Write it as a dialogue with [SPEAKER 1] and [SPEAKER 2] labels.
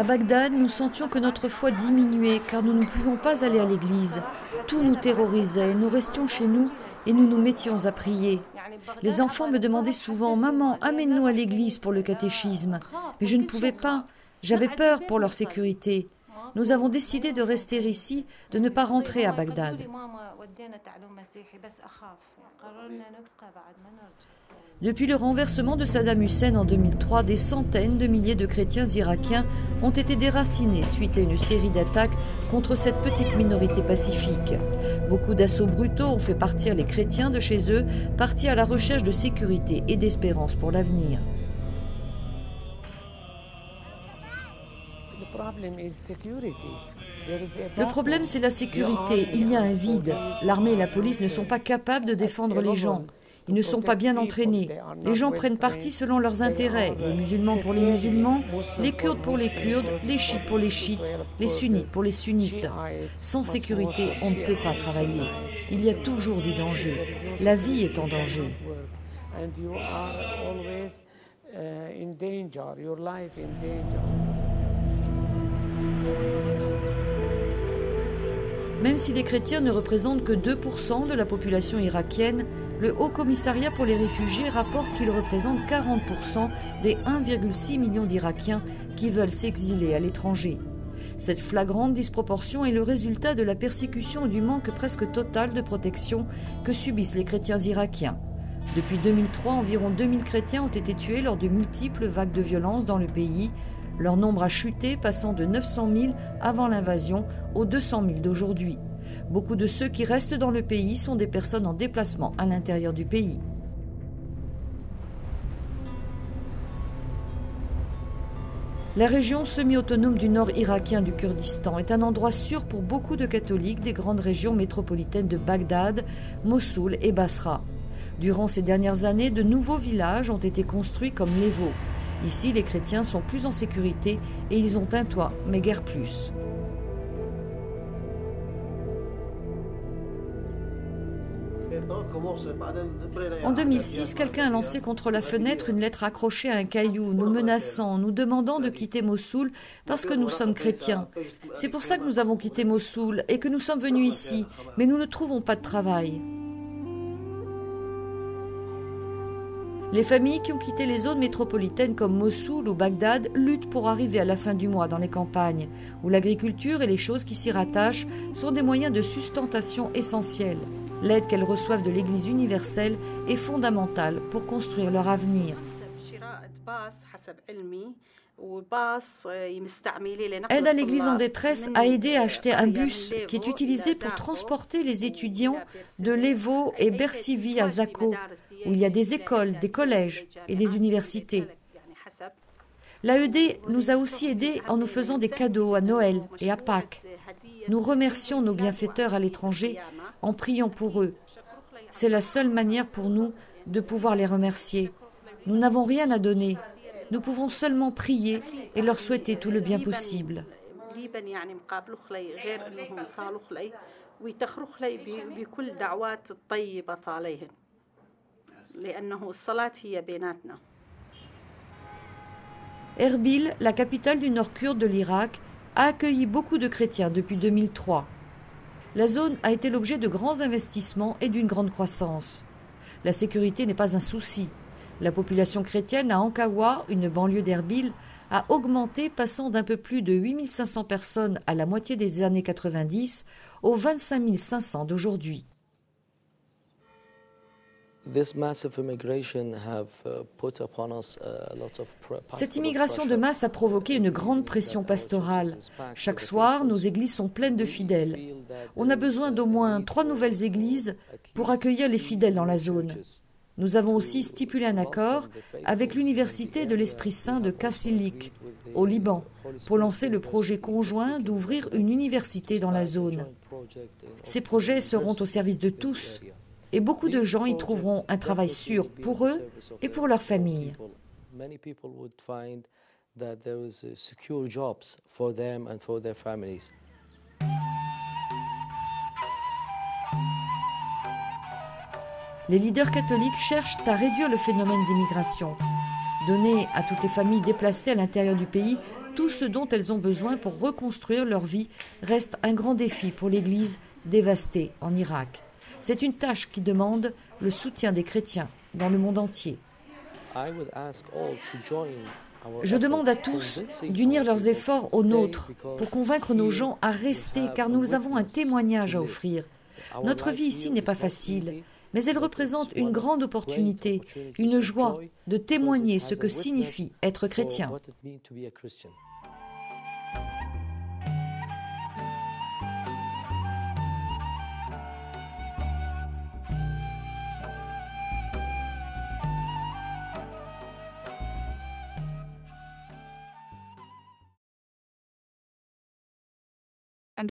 [SPEAKER 1] À Bagdad, nous sentions que notre foi diminuait car nous ne pouvions pas aller à l'église. Tout nous terrorisait, nous restions chez nous et nous nous mettions à prier. Les enfants me demandaient souvent « Maman, amène-nous à l'église pour le catéchisme ». Mais je ne pouvais pas, j'avais peur pour leur sécurité. Nous avons décidé de rester ici, de ne pas rentrer à Bagdad. Depuis le renversement de Saddam Hussein en 2003, des centaines de milliers de chrétiens irakiens ont été déracinés suite à une série d'attaques contre cette petite minorité pacifique. Beaucoup d'assauts brutaux ont fait partir les chrétiens de chez eux, partis à la recherche de sécurité et d'espérance pour l'avenir. Le problème, c'est la sécurité. Il y a un vide. L'armée et la police ne sont pas capables de défendre les gens. Ils ne sont pas bien entraînés. Les gens prennent parti selon leurs intérêts. Les musulmans pour les musulmans, les Kurdes pour les Kurdes, les chiites pour les chiites, les sunnites pour les sunnites. Sans sécurité, on ne peut pas travailler. Il y a toujours du danger. La vie est en danger. Même si les chrétiens ne représentent que 2% de la population irakienne, le Haut Commissariat pour les réfugiés rapporte qu'ils représentent 40% des 1,6 million d'Irakiens qui veulent s'exiler à l'étranger. Cette flagrante disproportion est le résultat de la persécution et du manque presque total de protection que subissent les chrétiens irakiens. Depuis 2003, environ 2000 chrétiens ont été tués lors de multiples vagues de violence dans le pays. Leur nombre a chuté, passant de 900 000 avant l'invasion aux 200 000 d'aujourd'hui. Beaucoup de ceux qui restent dans le pays sont des personnes en déplacement à l'intérieur du pays. La région semi-autonome du nord irakien du Kurdistan est un endroit sûr pour beaucoup de catholiques des grandes régions métropolitaines de Bagdad, Mossoul et Basra. Durant ces dernières années, de nouveaux villages ont été construits comme Levo. Ici, les chrétiens sont plus en sécurité et ils ont un toit, mais guère plus. En 2006, quelqu'un a lancé contre la fenêtre une lettre accrochée à un caillou, nous menaçant, nous demandant de quitter Mossoul parce que nous sommes chrétiens. C'est pour ça que nous avons quitté Mossoul et que nous sommes venus ici, mais nous ne trouvons pas de travail. Les familles qui ont quitté les zones métropolitaines comme Mossoul ou Bagdad luttent pour arriver à la fin du mois dans les campagnes, où l'agriculture et les choses qui s'y rattachent sont des moyens de sustentation essentiels. L'aide qu'elles reçoivent de l'Église universelle est fondamentale pour construire leur avenir. Aide à l'Église en détresse a aidé à acheter un bus qui est utilisé pour transporter les étudiants de Levo et Bersivi à Zako, où il y a des écoles, des collèges et des universités. L'AED nous a aussi aidés en nous faisant des cadeaux à Noël et à Pâques. Nous remercions nos bienfaiteurs à l'étranger en priant pour eux. C'est la seule manière pour nous de pouvoir les remercier. Nous n'avons rien à donner. Nous pouvons seulement prier et leur souhaiter tout le bien possible. Erbil, la capitale du nord kurde de l'Irak, a accueilli beaucoup de chrétiens depuis 2003. La zone a été l'objet de grands investissements et d'une grande croissance. La sécurité n'est pas un souci. La population chrétienne à Ankawa, une banlieue d'Erbil, a augmenté, passant d'un peu plus de 8 500 personnes à la moitié des années 90 aux 25 500 d'aujourd'hui. Cette immigration de masse a provoqué une grande pression pastorale. Chaque soir, nos églises sont pleines de fidèles. On a besoin d'au moins 3 nouvelles églises pour accueillir les fidèles dans la zone. Nous avons aussi stipulé un accord avec l'Université de l'Esprit Saint de Kassilik, au Liban, pour lancer le projet conjoint d'ouvrir une université dans la zone. Ces projets seront au service de tous, et beaucoup de gens y trouveront un travail sûr pour eux et pour leurs familles. Les leaders catholiques cherchent à réduire le phénomène d'immigration. Donner à toutes les familles déplacées à l'intérieur du pays tout ce dont elles ont besoin pour reconstruire leur vie reste un grand défi pour l'Église dévastée en Irak. C'est une tâche qui demande le soutien des chrétiens dans le monde entier. Je demande à tous d'unir leurs efforts aux nôtres pour convaincre nos gens à rester, car nous avons un témoignage à offrir. Notre vie ici n'est pas facile, mais elle représente une grande opportunité, une joie de témoigner ce que signifie être chrétien.